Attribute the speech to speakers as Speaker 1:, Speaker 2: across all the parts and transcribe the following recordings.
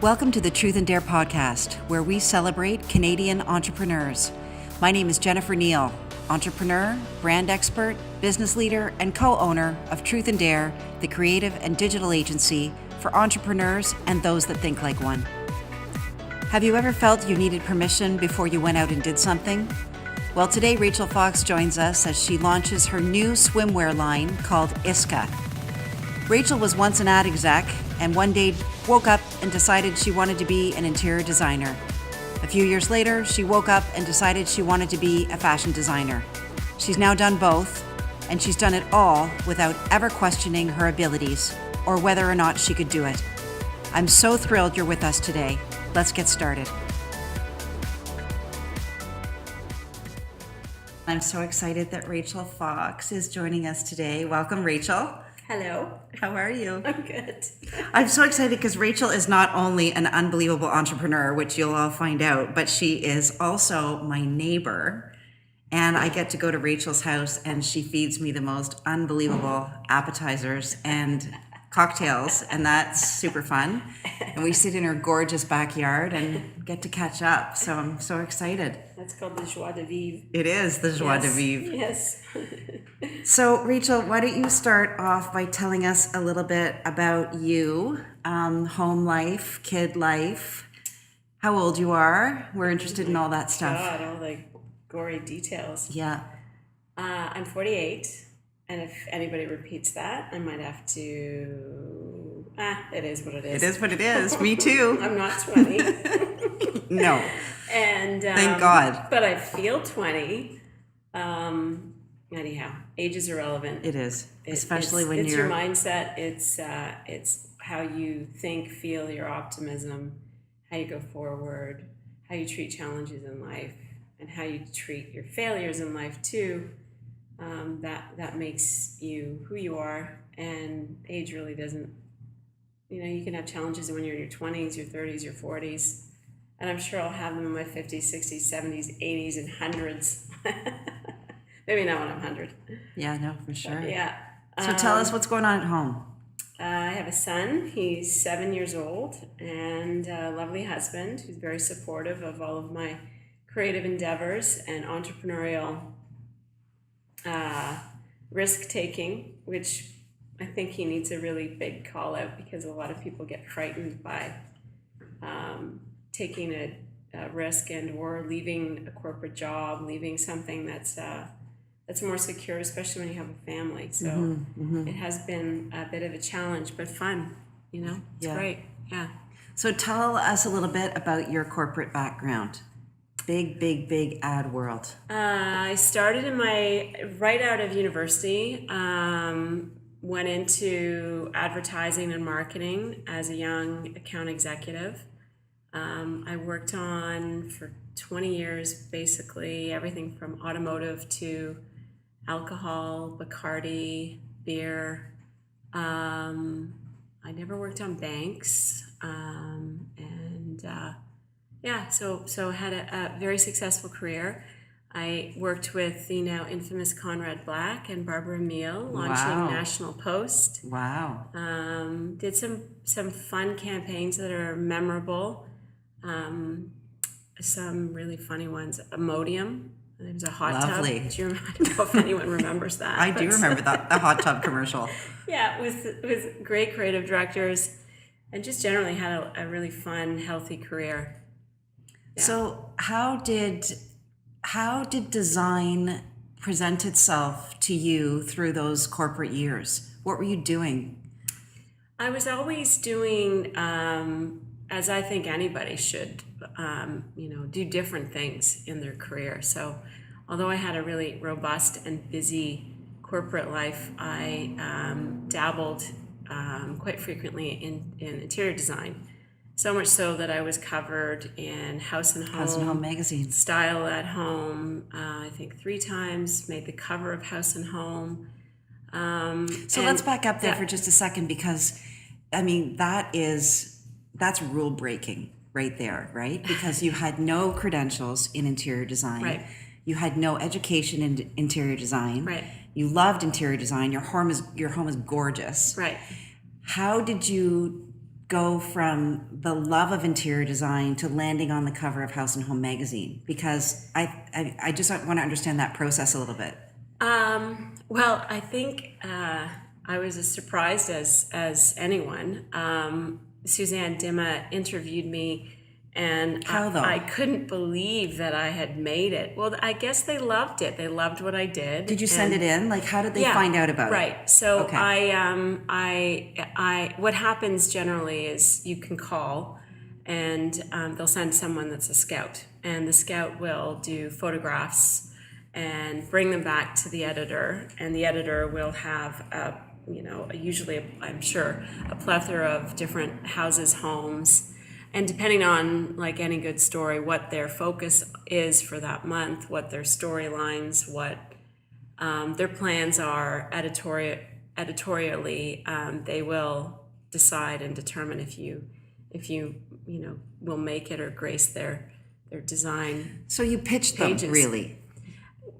Speaker 1: Welcome to the Truth+Dare podcast, where we celebrate Canadian entrepreneurs. My name is Jennifer Neal, entrepreneur, brand expert, business leader, and co-owner of Truth+Dare, the creative and digital agency for entrepreneurs and those that think like one. Have you ever felt you needed permission before you went out and did something? Well, today Rachel Fox joins us as she launches her new swimwear line called IIS-KA. Rachel was once an ad exec and one day woke up and decided she wanted to be an interior designer. A few years later, she woke up and decided she wanted to be a fashion designer. She's now done both, and she's done it all without ever questioning her abilities or whether or not she could do it. I'm so thrilled you're with us today. Let's get started. I'm so excited that Rachel Fox is joining us today. Welcome, Rachel.
Speaker 2: Hello.
Speaker 1: How are you?
Speaker 2: I'm good.
Speaker 1: I'm so excited because Rachel is not only an unbelievable entrepreneur, which you'll all find out, but she is also my neighbor. And I get to go to Rachel's house and she feeds me the most unbelievable appetizers and cocktails, and that's super fun. And we sit in her gorgeous backyard and get to catch up. So I'm so excited.
Speaker 2: That's called the joie de vivre.
Speaker 1: It is the joie de vivre.
Speaker 2: Yes.
Speaker 1: So, Rachel, why don't you start off by telling us a little bit about you, home life, kid life, how old you are. We're interested in all that stuff.
Speaker 2: God, all the gory details.
Speaker 1: Yeah.
Speaker 2: I'm 48, and if anybody repeats that, I might have to... it is what it is.
Speaker 1: It is what it is. Me too.
Speaker 2: I'm not 20.
Speaker 1: No.
Speaker 2: And
Speaker 1: thank God.
Speaker 2: But I feel 20. Anyhow, age is irrelevant.
Speaker 1: It is, especially when
Speaker 2: it's
Speaker 1: you're...
Speaker 2: your mindset. It's how you think, feel, your optimism, how you go forward, how you treat challenges in life, and how you treat your failures in life too. That makes you who you are. And age really doesn't. You can have challenges when you're in your 20s, your 30s, your 40s, and I'm sure I'll have them in my 50s, 60s, 70s, 80s, and hundreds. Maybe not when I'm 100.
Speaker 1: Yeah, no, for sure.
Speaker 2: But yeah.
Speaker 1: So tell us what's going on at home.
Speaker 2: I have a son. He's 7 years old, and a lovely husband who's very supportive of all of my creative endeavors and entrepreneurial risk-taking, which I think he needs a really big call out because a lot of people get frightened by taking a risk and or leaving a corporate job, leaving something that's more secure, especially when you have a family. So it has been a bit of a challenge, but fun. It's great. Yeah.
Speaker 1: So tell us a little bit about your corporate background. Big ad world.
Speaker 2: I started right out of university. Went into advertising and marketing as a young account executive. I worked on for 20 years, basically everything from automotive to alcohol, Bacardi, beer. I never worked on banks. So I had a very successful career. I worked with the now infamous Conrad Black and Barbara Meal, launching National Post.
Speaker 1: Wow.
Speaker 2: Did some fun campaigns that are memorable. Some really funny ones. Imodium. It was a hot
Speaker 1: Lovely.
Speaker 2: tub. I don't know if anyone remembers that.
Speaker 1: I do remember that, the hot tub commercial.
Speaker 2: Yeah, it was great creative directors, and just generally had a really fun, healthy career. Yeah.
Speaker 1: So how did design present itself to you through those corporate years? What were you doing?
Speaker 2: I was always doing, as I think anybody should, do different things in their career. So although I had a really robust and busy corporate life, I dabbled quite frequently in interior design. So much so that I was covered in House and Home
Speaker 1: magazine,
Speaker 2: Style at Home, I think 3 times, made the cover of House and Home.
Speaker 1: So let's back up there for just a second, because that's rule breaking right there, right? Because you had no credentials in interior design.
Speaker 2: Right.
Speaker 1: You had no education in interior design.
Speaker 2: Right.
Speaker 1: You loved interior design. Your home is gorgeous.
Speaker 2: Right.
Speaker 1: How did you go from the love of interior design to landing on the cover of House and Home magazine? Because I just want to understand that process a little bit.
Speaker 2: Well, I think I was as surprised as anyone. Suzanne Dimma interviewed me, and
Speaker 1: How though?
Speaker 2: I couldn't believe that I had made it. Well, I guess they loved it. They loved what I did.
Speaker 1: Did you send it in? Like, how did they find out about it?
Speaker 2: Right. So
Speaker 1: Okay.
Speaker 2: I what happens generally is you can call, and they'll send someone that's a scout, and the scout will do photographs and bring them back to the editor, and the editor will have usually I'm sure a plethora of different houses, homes, and depending on, like any good story, what their focus is for that month, what their storylines, what their plans are editorially, they will decide and determine if you will make it or grace their design.
Speaker 1: So you pitched them,
Speaker 2: pages.
Speaker 1: really?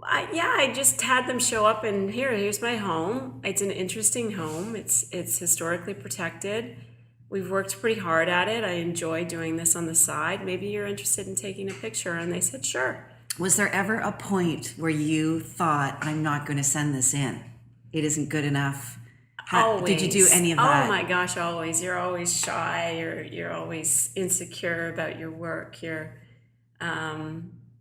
Speaker 2: I just had them show up, and here's my home. It's an interesting home. It's historically protected. We've worked pretty hard at it. I enjoy doing this on the side. Maybe you're interested in taking a picture. And they said, sure.
Speaker 1: Was there ever a point where you thought, I'm not going to send this in? It isn't good enough?
Speaker 2: Always.
Speaker 1: Did you do any of that?
Speaker 2: Oh my gosh, always. You're always shy. You're always insecure about your work. You're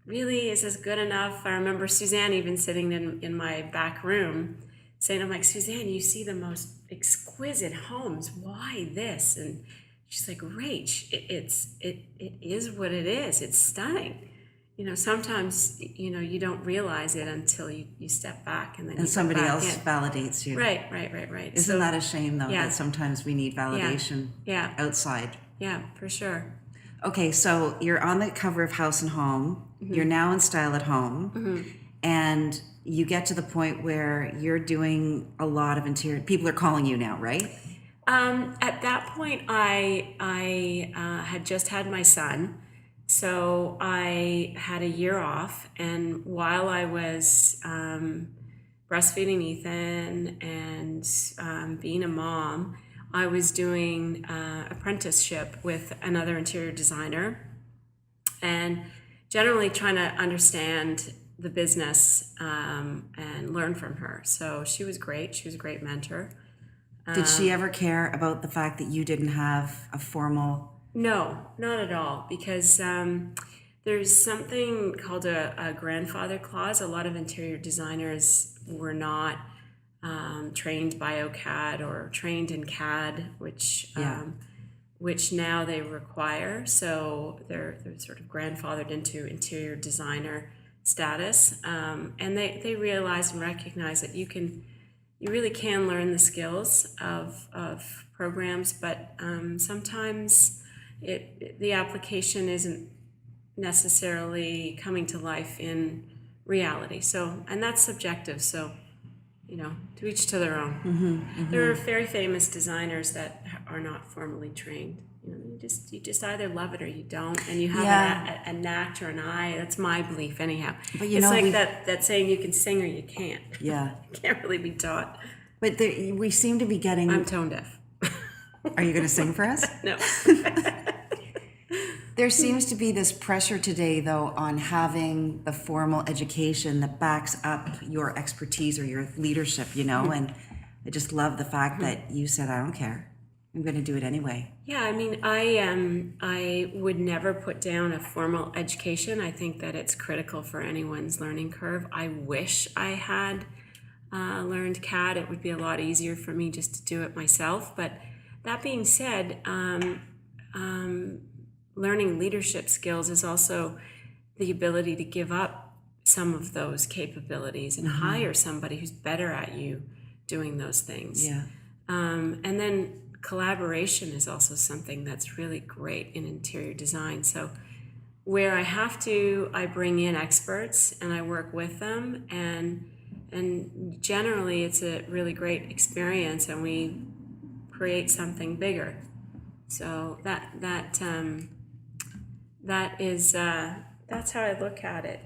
Speaker 2: really, is this good enough? I remember Suzanne even sitting in my back room saying, I'm like, Suzanne, you see the most exquisite homes. Why this? And she's like, Rach, it is what it is. It's stunning. Sometimes, you don't realize it until you step back and then you
Speaker 1: somebody
Speaker 2: back
Speaker 1: else
Speaker 2: in.
Speaker 1: validates you.
Speaker 2: Right.
Speaker 1: Isn't that a shame, though, that sometimes we need validation outside?
Speaker 2: Yeah, for sure.
Speaker 1: Okay, so you're on the cover of House and Home. Mm-hmm. You're now in Style at Home. Mm-hmm. And you get to the point where you're doing a lot of interior. People are calling you now, right?
Speaker 2: At that point, I had just had my son. So I had a year off. And while I was breastfeeding Ethan and being a mom, I was doing apprenticeship with another interior designer and generally trying to understand the business and learn from her. So she was great. She was a great mentor.
Speaker 1: Did she ever care about the fact that you didn't have a formal...
Speaker 2: No, not at all, because there's something called a grandfather clause. A lot of interior designers were not trained by OCAD or trained in CAD, which now they require. So they're sort of grandfathered into interior designer status, and they realize and recognize that you really can learn the skills of programs, but sometimes the application isn't necessarily coming to life in reality. So, and that's subjective. So, to each to their own. Mm-hmm, mm-hmm. There are very famous designers that are not formally trained. You just either love it or you don't, and you have a knack or an eye. That's my belief, anyhow. But it's like that saying, you can sing or you can't.
Speaker 1: Yeah,
Speaker 2: you can't really be taught.
Speaker 1: But we seem to be getting.
Speaker 2: I'm tone deaf.
Speaker 1: Are you going to sing for us?
Speaker 2: No.
Speaker 1: There seems to be this pressure today, though, on having the formal education that backs up your expertise or your leadership, and I just love the fact that you said, I don't care. I'm going to do it anyway.
Speaker 2: Yeah, I mean, I would never put down a formal education. I think that it's critical for anyone's learning curve. I wish I had learned CAD. It would be a lot easier for me just to do it myself. But that being said, learning leadership skills is also the ability to give up some of those capabilities and hire somebody who's better at you doing those things.
Speaker 1: Yeah.
Speaker 2: And then collaboration is also something that's really great in interior design. So where I have to, I bring in experts and I work with them, and generally it's a really great experience, and we create something bigger. So that is that's how I look at it.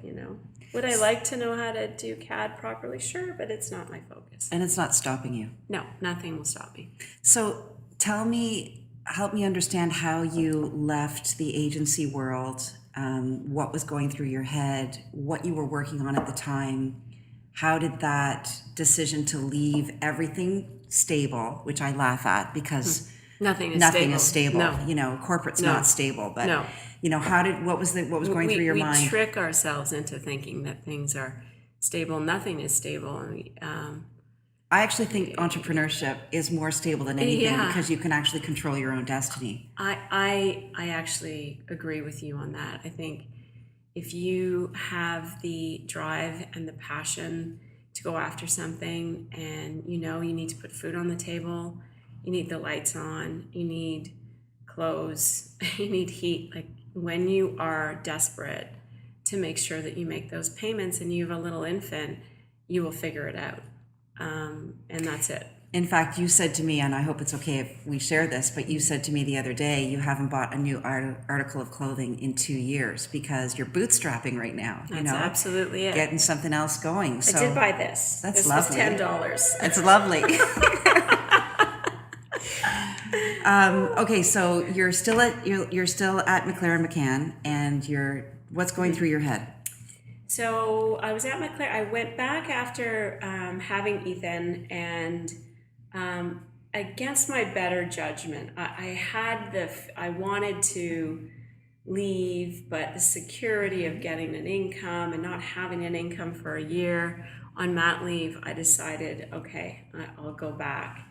Speaker 2: Would I like to know how to do CAD properly? Sure, but it's not my focus.
Speaker 1: And it's not stopping you.
Speaker 2: No, nothing will stop me.
Speaker 1: So tell me help me understand how you left the agency world, what was going through your head, what you were working on at the time. How did that decision to leave everything stable, which I laugh at because
Speaker 2: Nothing
Speaker 1: is stable.
Speaker 2: No.
Speaker 1: You know, corporate's not stable, but
Speaker 2: No.
Speaker 1: you know, what was going through your mind?
Speaker 2: We trick ourselves into thinking that things are stable. Nothing is stable.
Speaker 1: I actually think entrepreneurship is more stable than anything because you can actually control your own destiny.
Speaker 2: I actually agree with you on that. I think if you have the drive and the passion to go after something, and you know you need to put food on the table, you need the lights on, you need clothes, you need heat. Like when you are desperate to make sure that you make those payments and you have a little infant, you will figure it out. And that's it.
Speaker 1: In fact, you said to me, and I hope it's okay if we share this, but you said to me the other day, you haven't bought a new article of clothing in 2 years because you're bootstrapping right now.
Speaker 2: That's absolutely it.
Speaker 1: Getting something else going. So
Speaker 2: I did buy this.
Speaker 1: That's
Speaker 2: this
Speaker 1: lovely.
Speaker 2: This was $10.
Speaker 1: It's lovely. Okay, so you're still at McLaren McCann, and what's going through your head?
Speaker 2: So I was at McLaren. I went back after having Ethan, and against my better judgment, I wanted to leave, but the security of getting an income and not having an income for a year on mat leave, I decided, okay, I'll go back.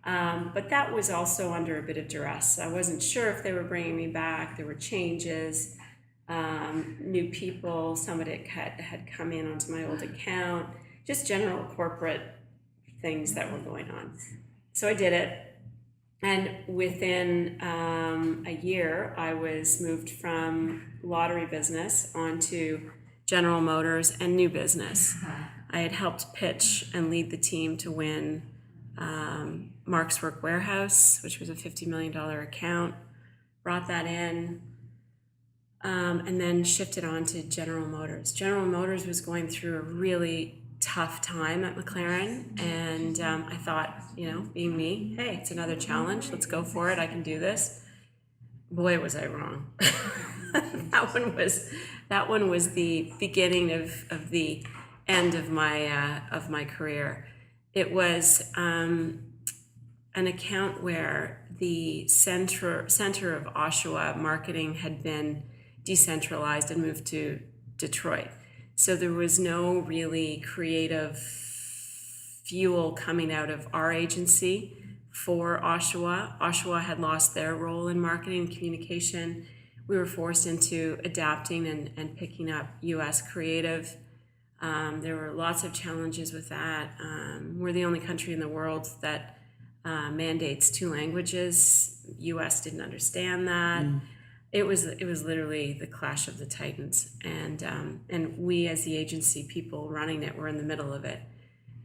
Speaker 2: But that was also under a bit of duress. I wasn't sure if they were bringing me back. There were changes. New people, somebody had come in onto my old account, just general corporate things that were going on. So I did it, and within a year, I was moved from lottery business onto General Motors and new business. I had helped pitch and lead the team to win Mark's Work Warehouse, which was a $50 million account, brought that in, and then shifted on to General Motors. General Motors was going through a really tough time at McLaren, and I thought, being me, hey, it's another challenge. Let's go for it. I can do this. Boy, was I wrong. That one was the beginning of the end of my career. It was an account where the center of Oshawa marketing had been decentralized and moved to Detroit. So there was no really creative fuel coming out of our agency for Oshawa. Oshawa had lost their role in marketing and communication. We were forced into adapting and picking up US creative. There were lots of challenges with that. We're the only country in the world that mandates 2 languages. US didn't understand that. It was literally the clash of the titans, and we as the agency people running it were in the middle of it,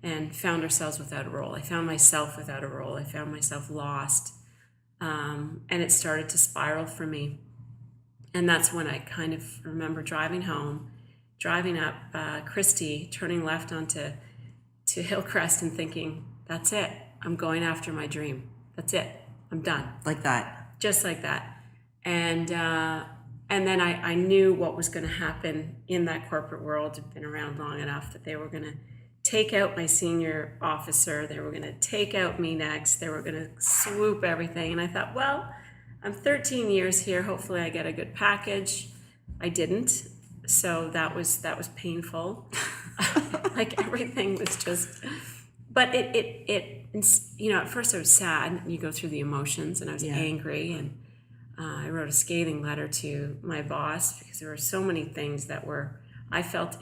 Speaker 2: and found ourselves without a role. I found myself without a role. I found myself lost, and it started to spiral for me. And that's when I kind of remember driving up Christie, turning left onto Hillcrest, and thinking, "That's it. I'm going after my dream. That's it. I'm done."
Speaker 1: Like that.
Speaker 2: Just like that. And then I knew what was going to happen in that corporate world. I'd been around long enough that they were going to take out my senior officer. They were going to take out me next. They were going to swoop everything. And I thought, well, I'm 13 years here. Hopefully I get a good package. I didn't. So that was painful. Like everything was just, but it at first I was sad. You go through the emotions, and I was angry, and I wrote a scathing letter to my boss because there were so many things that I felt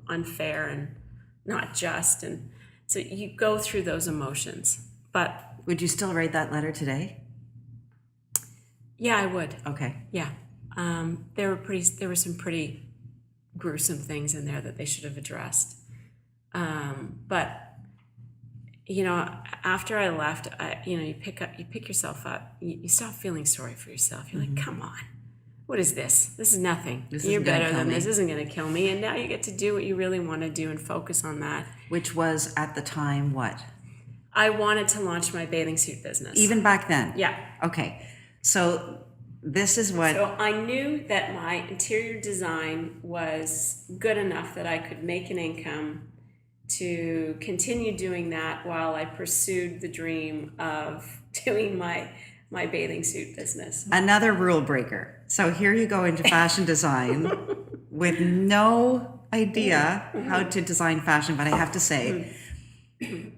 Speaker 2: unfair and not just. And so you go through those emotions. But
Speaker 1: would you still write that letter today?
Speaker 2: Yeah, I would.
Speaker 1: Okay.
Speaker 2: Yeah. There were some pretty gruesome things in there that they should have addressed. But after I left, you pick yourself up. You stop feeling sorry for yourself. You're like, come on, what is this? This is nothing. You're better than this. Isn't going to kill me. And now you get to do what you really want to do and focus on that.
Speaker 1: Which was at the time what?
Speaker 2: I wanted to launch my bathing suit business.
Speaker 1: Even back then?
Speaker 2: Yeah.
Speaker 1: Okay. So this is what...
Speaker 2: So I knew that my interior design was good enough that I could make an income to continue doing that while I pursued the dream of doing my bathing suit business.
Speaker 1: Another rule breaker. So here you go into fashion design with no idea how to design fashion, but I have to say,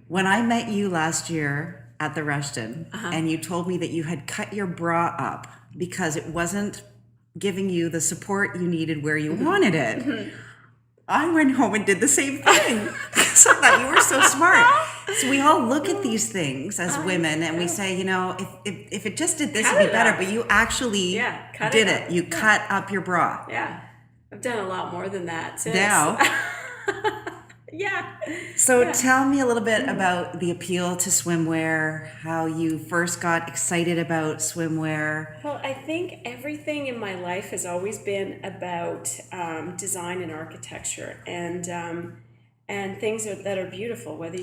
Speaker 1: when I met you last year at the Rushton, and you told me that you had cut your bra up because it wasn't giving you the support you needed where you wanted it, I went home and did the same thing. So I thought you were so smart. So we all look at these things as women and we say, you know, if it just did this, it'd be better. But you actually did it. You cut up your bra.
Speaker 2: Yeah. I've done a lot more than that since.
Speaker 1: Now.
Speaker 2: Yeah.
Speaker 1: So tell me a little bit about the appeal to swimwear, how you first got excited about swimwear.
Speaker 2: Well, I think everything in my life has always been about design and architecture and things that are beautiful, whether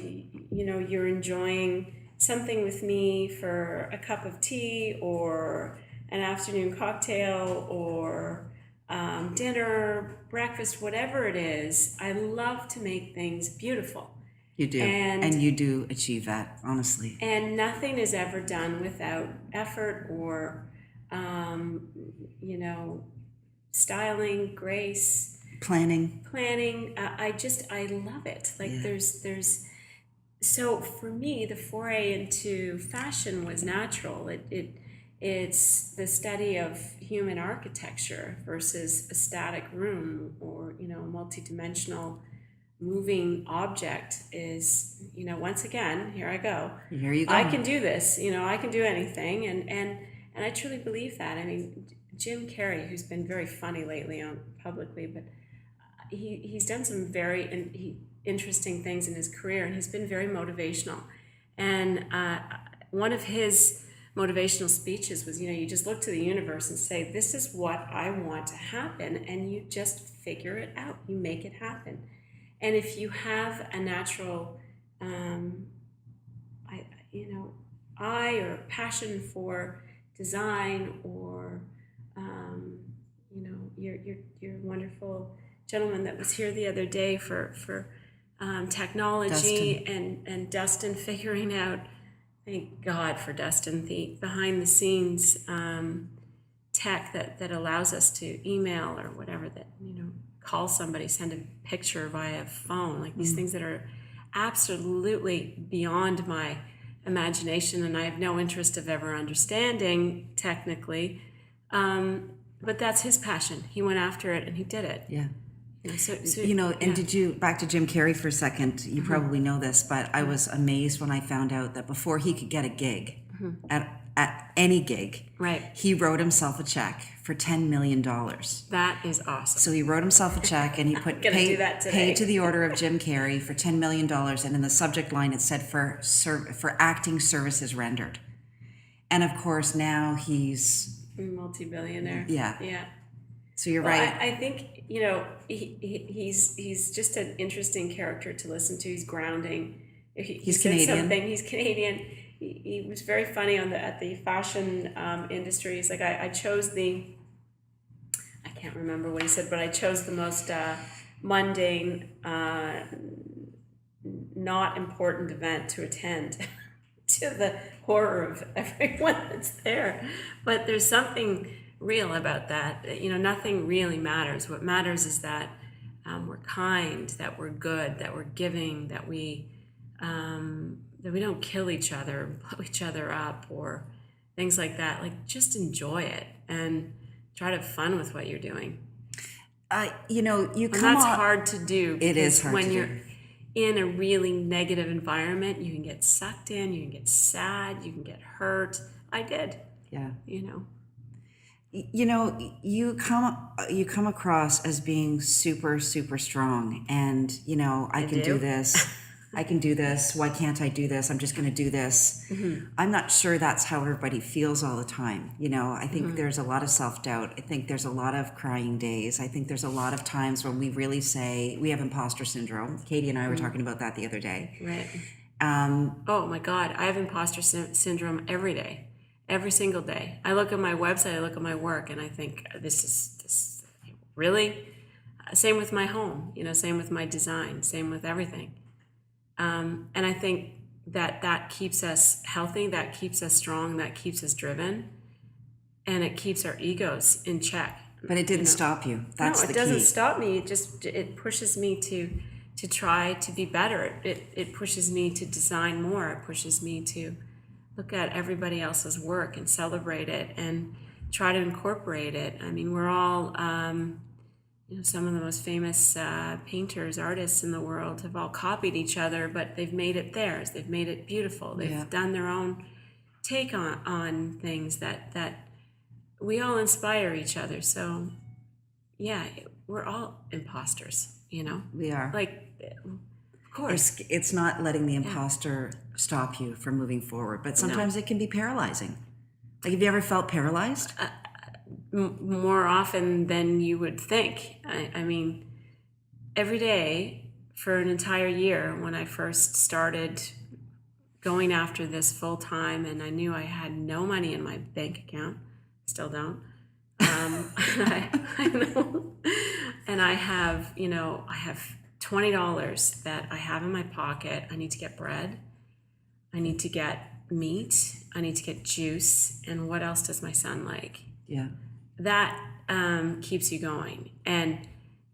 Speaker 2: you're enjoying something with me for a cup of tea or an afternoon cocktail or dinner, breakfast, whatever it is. I love to make things beautiful.
Speaker 1: You do. And you do achieve that, honestly.
Speaker 2: And nothing is ever done without effort or, styling, grace. Planning. I love it. Like there's, so for me, the foray into fashion was natural. It's the study of human architecture versus a static room or, a multidimensional moving object is, once again, here I go.
Speaker 1: Here you go.
Speaker 2: I can do this, I can do anything. And I truly believe that. I mean, Jim Carrey, who's been very funny lately publicly, but he's done some very interesting things in his career, and he's been very motivational. And one of his motivational speeches was, you just look to the universe and say, this is what I want to happen, and you just figure it out. You make it happen. And if you have a natural eye or passion for design or your wonderful gentleman that was here the other day for technology,
Speaker 1: Dustin.
Speaker 2: and Dustin figuring out, thank God for Dustin, the behind the scenes tech that allows us to email or whatever, that call somebody, send a picture via phone, like these things that are absolutely beyond my imagination, and I have no interest of ever understanding technically, but that's his passion. He went after it and he did it.
Speaker 1: Yeah.
Speaker 2: Did
Speaker 1: you, back to Jim Carrey for a second, you probably know this, but I was amazed when I found out that before he could get a gig, at any gig,
Speaker 2: right,
Speaker 1: he wrote himself a check for $10 million.
Speaker 2: That is awesome.
Speaker 1: So he wrote himself a check and he put pay to the order of Jim Carrey for $10 million, and in the subject line it said for acting services rendered. And of course now he's
Speaker 2: multi-billionaire.
Speaker 1: Yeah. So you're right.
Speaker 2: I think he's just an interesting character to listen to. He's grounding.
Speaker 1: He's Canadian.
Speaker 2: He's Canadian. He was very funny at the fashion industry. He's like, I chose I can't remember what he said, but I chose the most mundane, not important event to attend, to the horror of everyone that's there. But there's something real about that. Nothing really matters. What matters is that we're kind, that we're good, that we're giving, that we don't kill each other, blow each other up, or things like that. Like, just enjoy it and try to have fun with what you're doing.
Speaker 1: And that's
Speaker 2: hard to do.
Speaker 1: It is hard
Speaker 2: when
Speaker 1: to
Speaker 2: you're
Speaker 1: do.
Speaker 2: in a really negative environment. You can get sucked in. You can get sad. You can get hurt. I did.
Speaker 1: Yeah. You come across as being super, super strong, and I can do this. I can do this. Why can't I do this? I'm just going to do this. Mm-hmm. I'm not sure that's how everybody feels all the time. I think there's a lot of self-doubt. I think there's a lot of crying days. I think there's a lot of times when we really say we have imposter syndrome. Katie and I were talking about that the other day.
Speaker 2: Right. Oh my God, I have imposter syndrome every day, every single day. I look at my website, I look at my work, and I think, this really? Same with my home, same with my design, same with everything. And I think that keeps us healthy, that keeps us strong, that keeps us driven, and it keeps our egos in check.
Speaker 1: But it didn't stop you. That's the key.
Speaker 2: No, it doesn't stop me. It pushes me to try to be better. It pushes me to design more. It pushes me to look at everybody else's work and celebrate it and try to incorporate it. I mean, we're all, some of the most famous painters, artists in the world have all copied each other, but they've made it theirs. They've made it beautiful. They've done their own take on things that we all inspire each other. So, yeah, we're all imposters,
Speaker 1: We are.
Speaker 2: Like, of course.
Speaker 1: It's not letting the imposter stop you from moving forward, but sometimes it can be paralyzing. Like, have you ever felt paralyzed?
Speaker 2: More often than you would think. I mean, every day for an entire year when I first started going after this full time, and I knew I had no money in my bank account, still don't. I know. And I have $20 that I have in my pocket. I need to get bread. I need to get meat. I need to get juice. And what else does my son like?
Speaker 1: Yeah.
Speaker 2: That keeps you going. And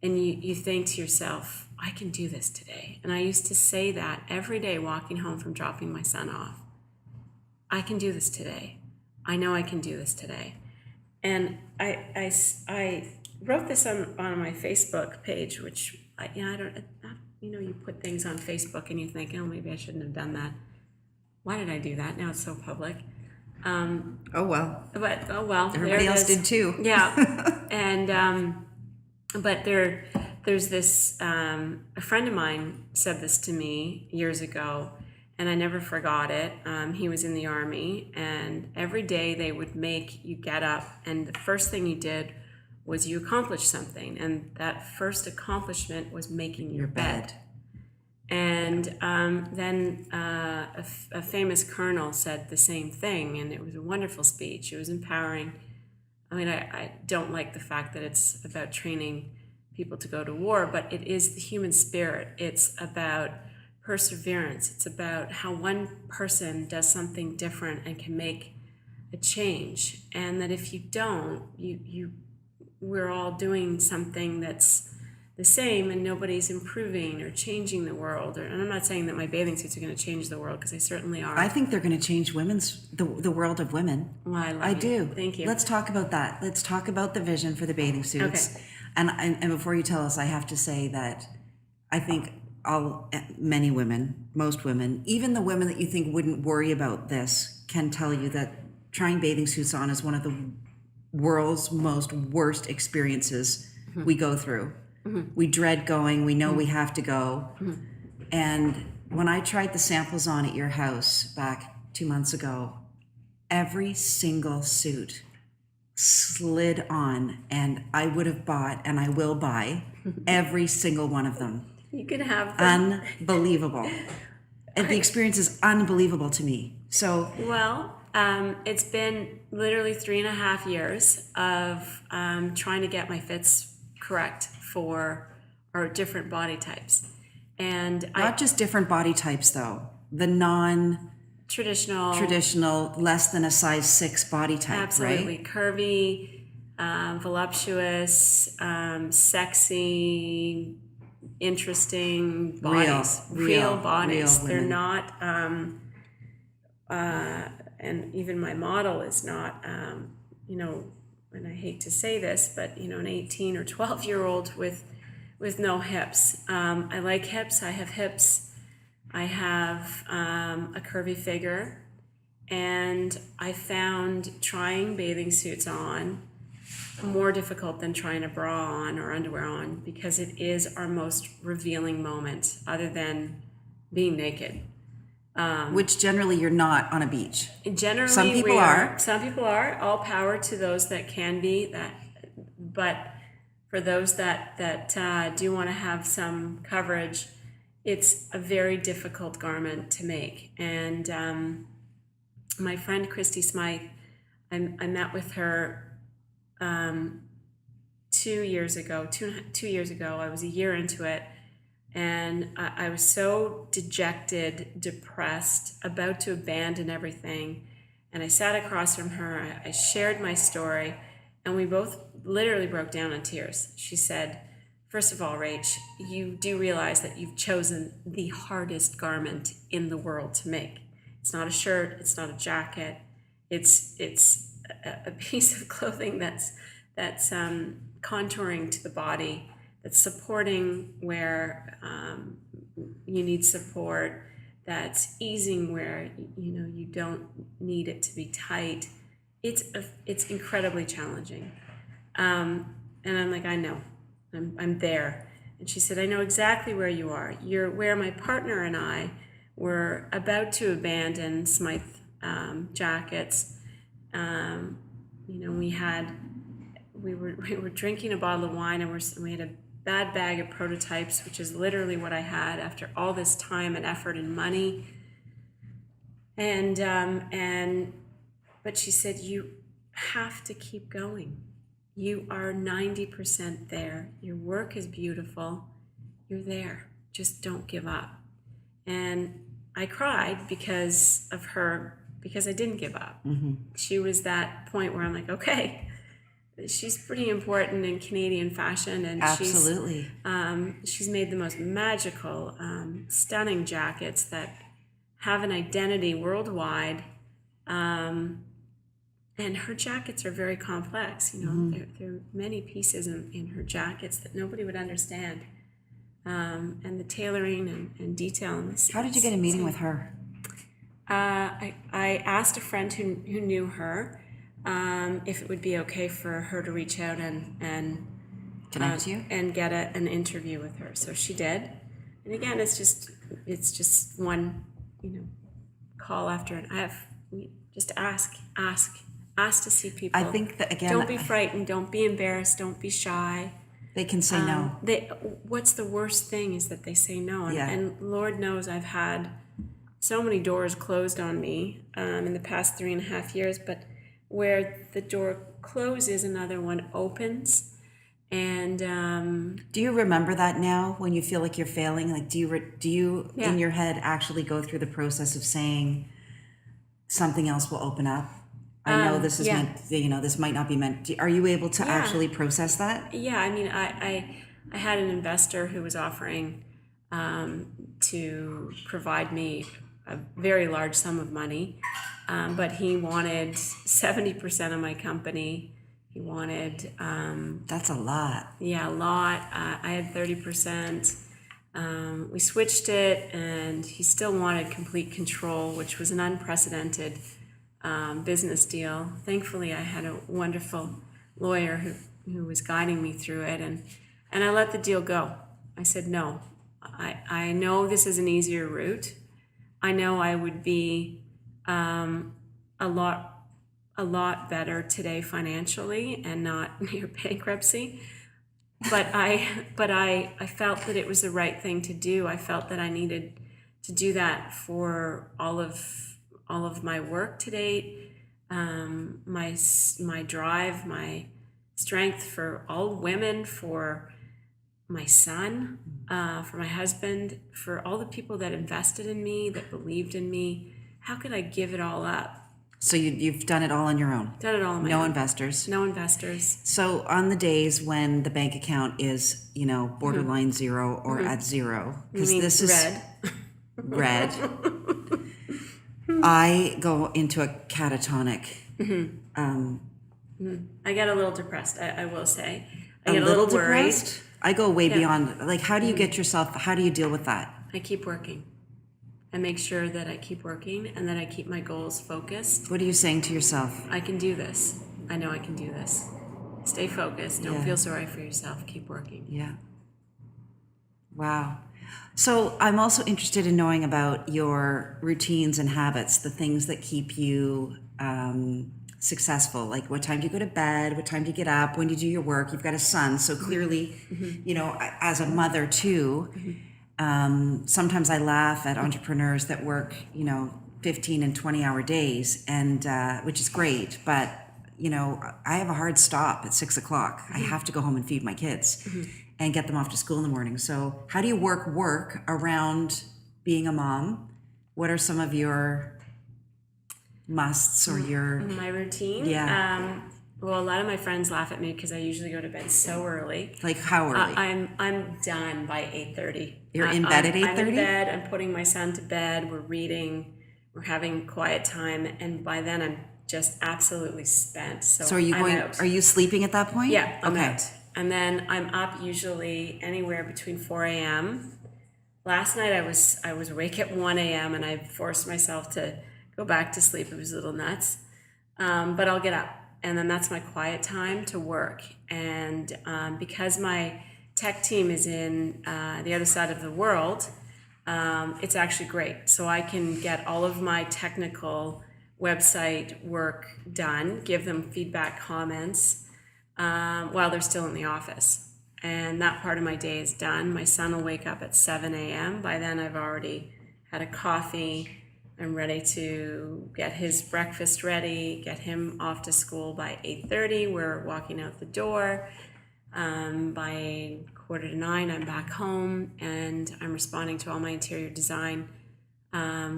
Speaker 2: you think to yourself, I can do this today. And I used to say that every day walking home from dropping my son off. I can do this today. I know I can do this today. And I wrote this on my Facebook page, which you put things on Facebook and you think, oh, maybe I shouldn't have done that. Why did I do that? Now it's so public.
Speaker 1: Oh well.
Speaker 2: But oh well.
Speaker 1: Everybody else did too.
Speaker 2: Yeah. And but there's this a friend of mine said this to me years ago, and I never forgot it. He was in the Army, and every day they would make you get up, and the first thing you did was you accomplished something, and that first accomplishment was making your bed. And then a famous colonel said the same thing, and it was a wonderful speech. It was empowering. I mean, I don't like the fact that it's about training people to go to war, but it is the human spirit. It's about perseverance. It's about how one person does something different and can make a change, and that if you don't, we're all doing something that's the same, and nobody's improving or changing the world. And I'm not saying that my bathing suits are going to change the world, because they certainly are.
Speaker 1: I think they're going to change the world of women.
Speaker 2: Well,
Speaker 1: I do.
Speaker 2: Thank you.
Speaker 1: Let's talk about that. Let's talk about the vision for the bathing suits.
Speaker 2: Okay.
Speaker 1: And before you tell us, I have to say that I think many women, most women, even the women that you think wouldn't worry about this, can tell you that trying bathing suits on is one of the world's most worst experiences we go through. We dread going. We know we have to go. And when I tried the samples on at your house back 2 months ago, every single suit slid on, and I would have bought, and I will buy, every single one of them.
Speaker 2: You could have them.
Speaker 1: Unbelievable. And the experience is unbelievable to me. So,
Speaker 2: well, it's been literally 3.5 years of trying to get my fits correct for our different body types. And
Speaker 1: not just different body types, though. The traditional, less than a size 6 body type,
Speaker 2: absolutely,
Speaker 1: right?
Speaker 2: Curvy, voluptuous, sexy, interesting bodies. Real bodies.
Speaker 1: Real
Speaker 2: They're
Speaker 1: women.
Speaker 2: not, and even my model is not, and I hate to say this, but an 18 or 12-year-old with no hips. I like hips. I have hips. I have a curvy figure, and I found trying bathing suits on more difficult than trying a bra on or underwear on, because it is our most revealing moment, other than being naked.
Speaker 1: Which generally you're not on a beach.
Speaker 2: Generally,
Speaker 1: some people are.
Speaker 2: Some people are. All power to those that can be. But for those that do want to have some coverage, it's a very difficult garment to make. And my friend Christys, I met with her 2 years ago. Two years ago, I was a year into it, and I was so dejected, depressed, about to abandon everything. And I sat across from her. I shared my story, and we both literally broke down in tears. She said, "First of all, Rach, you do realize that you've chosen the hardest garment in the world to make. It's not a shirt. It's not a jacket. It's a piece of clothing that's contouring to the body, that's supporting where you need support, that's easing where you don't need it to be tight. It's incredibly challenging." And I'm like, "I know, I'm there." And she said, "I know exactly where you are. You're where my partner and I were about to abandon Smythe jackets. We were drinking a bottle of wine, and we had a bad bag of prototypes, which is literally what I had after all this time and effort and money. But she said, you have to keep going. You are 90% there. Your work is beautiful. You're there. Just don't give up." And I cried because of her, because I didn't give up.
Speaker 1: Mm-hmm.
Speaker 2: She was that point where I'm like, okay, she's pretty important in Canadian fashion, and
Speaker 1: Absolutely.
Speaker 2: she's made the most magical, stunning jackets that have an identity worldwide. And her jackets are very complex. There are many pieces in her jackets that nobody would understand. And the tailoring and detail in this.
Speaker 1: How did you get a meeting with her?
Speaker 2: I asked a friend who knew her if it would be okay for her to reach out and
Speaker 1: Connect you
Speaker 2: and get an interview with her. So she did. And again, it's just one call after another. Just ask to see people.
Speaker 1: I think that, again,
Speaker 2: don't be frightened, don't be embarrassed, don't be shy.
Speaker 1: They can say no.
Speaker 2: What's the worst thing is that they say no.
Speaker 1: Yeah.
Speaker 2: And Lord knows I've had so many doors closed on me in the past 3.5 years, but where the door closes, another one opens. And
Speaker 1: do you remember that now when you feel like you're failing? Like, do you
Speaker 2: Yeah.
Speaker 1: in your head actually go through the process of saying something else will open up? I know this is
Speaker 2: yeah.
Speaker 1: meant, this might not be meant. Are you able to
Speaker 2: Yeah.
Speaker 1: actually process that?
Speaker 2: Yeah, I mean, I had an investor who was offering to provide me a very large sum of money, but he wanted 70% of my company. He wanted
Speaker 1: That's a lot.
Speaker 2: a lot. I had 30%. We switched it, and he still wanted complete control, which was an unprecedented business deal. Thankfully, I had a wonderful lawyer who was guiding me through it, and I let the deal go. I said, no, I know this is an easier route. I know I would be a lot better today financially and not near bankruptcy. But I felt that it was the right thing to do. I felt that I needed to do that for all of my work to date, my drive, my strength for all women, for my son, for my husband, for all the people that invested in me, that believed in me. How could I give it all up?
Speaker 1: So you've done it all on your own?
Speaker 2: Done it all on my
Speaker 1: No
Speaker 2: own.
Speaker 1: investors?
Speaker 2: No investors.
Speaker 1: So on the days when the bank account is, borderline zero or at zero, because this is red, I go into a catatonic.
Speaker 2: I get a little depressed, I will say. I
Speaker 1: A
Speaker 2: get
Speaker 1: little
Speaker 2: worried.
Speaker 1: depressed? I go way beyond. Like, how do you get yourself? How do you deal with that?
Speaker 2: I keep working. I make sure that I keep working and that I keep my goals focused.
Speaker 1: What are you saying to yourself?
Speaker 2: I can do this. I know I can do this. Stay focused. Don't feel sorry for yourself. Keep working.
Speaker 1: Yeah. Wow. So I'm also interested in knowing about your routines and habits, the things that keep you successful. Like, what time do you go to bed? What time do you get up? When do you do your work? You've got a son, so clearly, as a mother too, Sometimes I laugh at entrepreneurs that work, 15 and 20-hour days, and which is great, but I have a hard stop at 6 o'clock. I have to go home and feed my kids and get them off to school in the morning. So how do you work around being a mom? What are some of your musts or
Speaker 2: my routine?
Speaker 1: Yeah.
Speaker 2: Well, a lot of my friends laugh at me because I usually go to bed so early.
Speaker 1: Like how early?
Speaker 2: I'm done by 8:30.
Speaker 1: You're in bed at 8:30?
Speaker 2: I'm in bed. I'm putting my son to bed. We're reading. We're having quiet time, and by then I'm just absolutely spent. So
Speaker 1: are you
Speaker 2: I'm out.
Speaker 1: Are you sleeping at that point?
Speaker 2: Yeah, I'm
Speaker 1: okay.
Speaker 2: out. And then I'm up usually anywhere between 4 a.m. Last night I was awake at 1 a.m. and I forced myself to go back to sleep. It was a little nuts, but I'll get up. And then that's my quiet time to work. And because my tech team is in the other side of the world, it's actually great. So I can get all of my technical website work done, give them feedback, comments, while they're still in the office. And that part of my day is done. My son will wake up at 7 a.m. By then I've already had a coffee. I'm ready to get his breakfast ready, get him off to school by 8:30. We're walking out the door. By 8:45, I'm back home, and I'm responding to all my interior design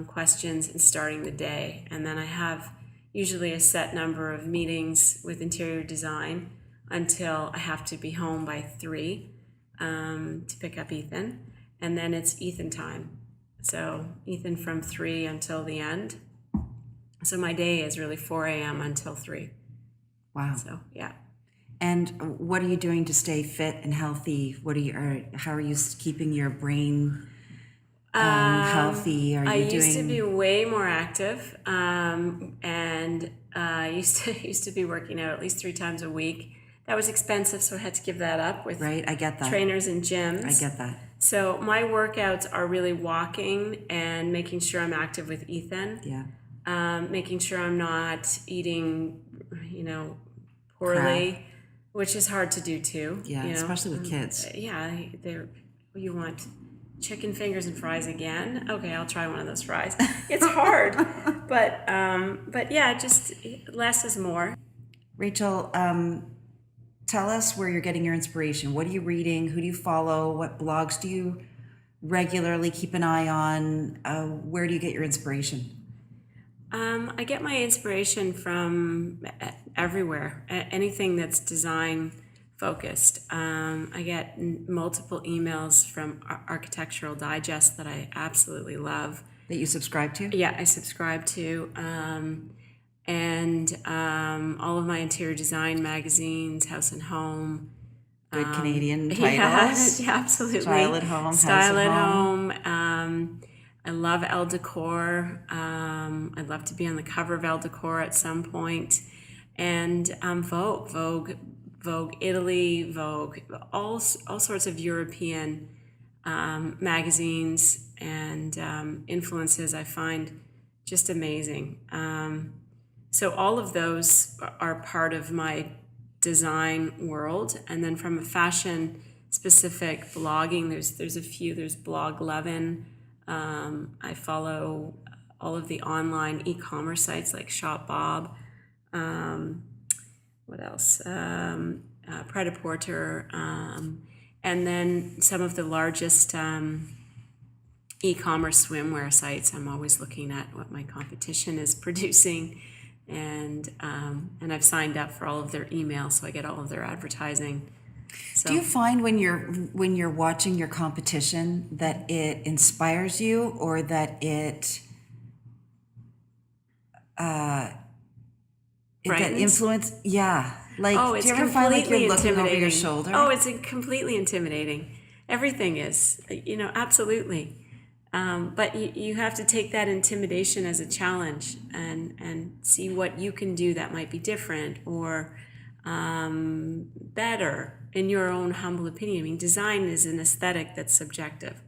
Speaker 2: questions and starting the day. And then I have usually a set number of meetings with interior design until I have to be home by 3 to pick up Ethan. And then it's Ethan time. So Ethan from 3 until the end. So my day is really 4 a.m. until 3.
Speaker 1: Wow.
Speaker 2: So, yeah.
Speaker 1: And what are you doing to stay fit and healthy? How are you keeping your brain healthy?
Speaker 2: I used to be way more active, and I used to be working out at least 3 times a week. That was expensive, so I had to give that up with
Speaker 1: I get that.
Speaker 2: trainers and gyms.
Speaker 1: I get that.
Speaker 2: So my workouts are really walking and making sure I'm active with Ethan.
Speaker 1: Yeah.
Speaker 2: Making sure I'm not eating, poorly, which is hard to do too.
Speaker 1: Yeah, especially with kids.
Speaker 2: Yeah, you want chicken fingers and fries again? Okay, I'll try one of those fries. It's hard, but yeah, just less is more.
Speaker 1: Rachel, tell us where you're getting your inspiration. What are you reading? Who do you follow? What blogs do you regularly keep an eye on? Where do you get your inspiration?
Speaker 2: I get my inspiration from everywhere. Anything that's design focused. I get multiple emails from Architectural Digest that I absolutely love.
Speaker 1: That you subscribe to?
Speaker 2: Yeah, I subscribe to. And all of my interior design magazines, House and Home.
Speaker 1: Good Canadian titles.
Speaker 2: Yeah, absolutely.
Speaker 1: Style at Home,
Speaker 2: Style
Speaker 1: House
Speaker 2: at
Speaker 1: at Home.
Speaker 2: I love Elle Decor. I'd love to be on the cover of Elle Decor at some point. And Vogue Italy, Vogue, all sorts of European magazines and influences I find just amazing. So all of those are part of my design world. And then from a fashion specific blogging, there's a few. There's Blog Lovin'. I follow all of the online e-commerce sites like Shopbob. What else? Pret-a-Porter. And then some of the largest e-commerce swimwear sites. I'm always looking at what my competition is producing. And I've signed up for all of their emails, so I get all of their advertising. So.
Speaker 1: Do you find when you're watching your competition that it inspires you, or that it that influence? Yeah, like do you ever find like you're looking over your shoulder?
Speaker 2: Oh, it's completely intimidating. Everything is, absolutely. But you have to take that intimidation as a challenge and see what you can do that might be different or better in your own humble opinion. I mean, design is an aesthetic that's subjective.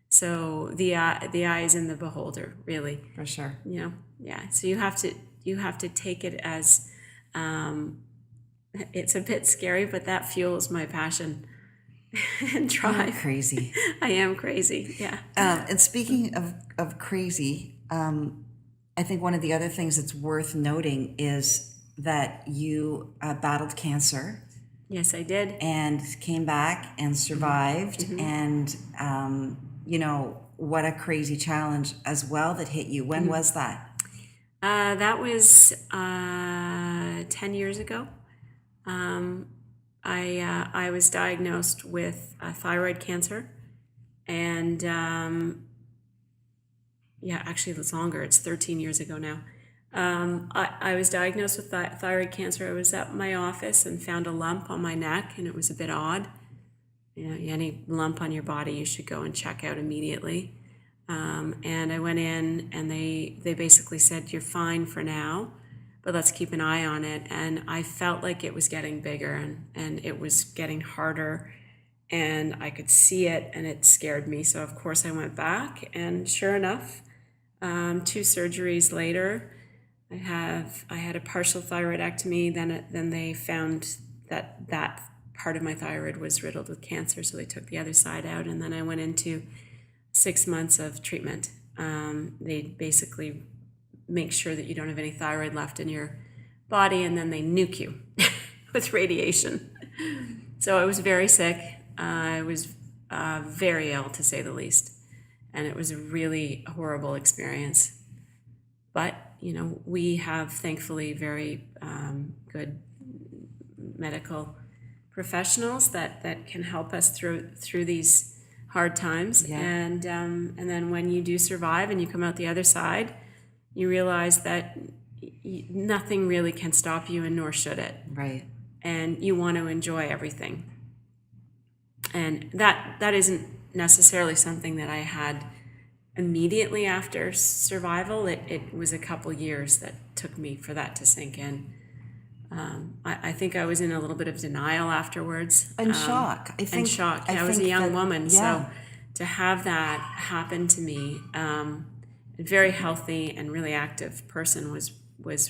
Speaker 2: So the eye is in the beholder, really.
Speaker 1: For sure.
Speaker 2: Yeah. So you have to take it as it's a bit scary, but that fuels my passion. and drive.
Speaker 1: You're crazy.
Speaker 2: I am crazy, yeah.
Speaker 1: And speaking of crazy, I think one of the other things that's worth noting is that you battled cancer
Speaker 2: Yes, I did.
Speaker 1: and came back and survived. And, what a crazy challenge as well that hit you. When was that?
Speaker 2: That was 10 years ago. I was diagnosed with thyroid cancer, and actually it's longer. It's 13 years ago now. I was diagnosed with thyroid cancer. I was at my office and found a lump on my neck, and it was a bit odd. Any lump on your body, you should go and check out immediately. And I went in, and they basically said, "You're fine for now, but let's keep an eye on it." And I felt like it was getting bigger, and it was getting harder, and I could see it, and it scared me. So of course I went back, and sure enough, 2 surgeries later, I had a partial thyroidectomy. Then they found that part of my thyroid was riddled with cancer, so they took the other side out, and then I went into 6 months of treatment. They basically make sure that you don't have any thyroid left in your body, and then they nuke you with radiation. So I was very sick. I was very ill, to say the least, and it was a really horrible experience. But we have thankfully very good medical professionals that can help us through these hard times.
Speaker 1: Yeah.
Speaker 2: And then when you do survive and you come out the other side, you realize that nothing really can stop you, and nor should it.
Speaker 1: Right.
Speaker 2: And you want to enjoy everything. And that isn't necessarily something that I had immediately after survival. It was a couple years that took me for that to sink in. I think I was in a little bit of denial afterwards.
Speaker 1: And shock.
Speaker 2: I was a young woman, so to have that happen to me, a very healthy and really active person, was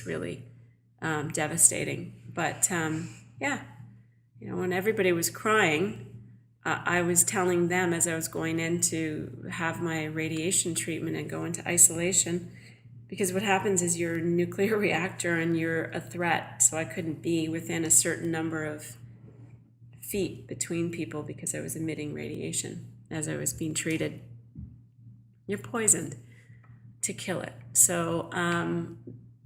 Speaker 2: really devastating. But when everybody was crying, I was telling them as I was going in to have my radiation treatment and go into isolation, because what happens is you're a nuclear reactor and you're a threat. So I couldn't be within a certain number of feet between people because I was emitting radiation as I was being treated. You're poisoned to kill it. So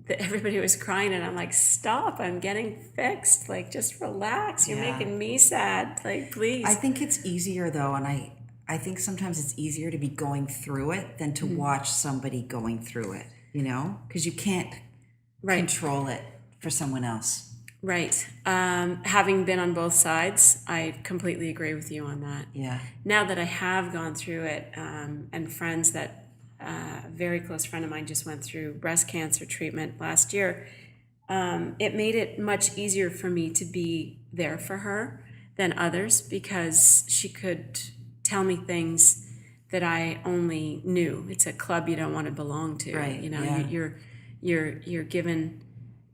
Speaker 2: everybody was crying, and I'm like, stop, I'm getting fixed. Like, just relax. You're making me sad. Like, please.
Speaker 1: I think it's easier, though, and I think sometimes it's easier to be going through it than to watch somebody going through it, because you can't control it for someone else.
Speaker 2: Right. Having been on both sides, I completely agree with you on that.
Speaker 1: Yeah.
Speaker 2: Now that I have gone through it, and friends that, a very close friend of mine just went through breast cancer treatment last year, it made it much easier for me to be there for her than others, because she could tell me things that I only knew. It's a club you don't want to belong to.
Speaker 1: Right.
Speaker 2: You're given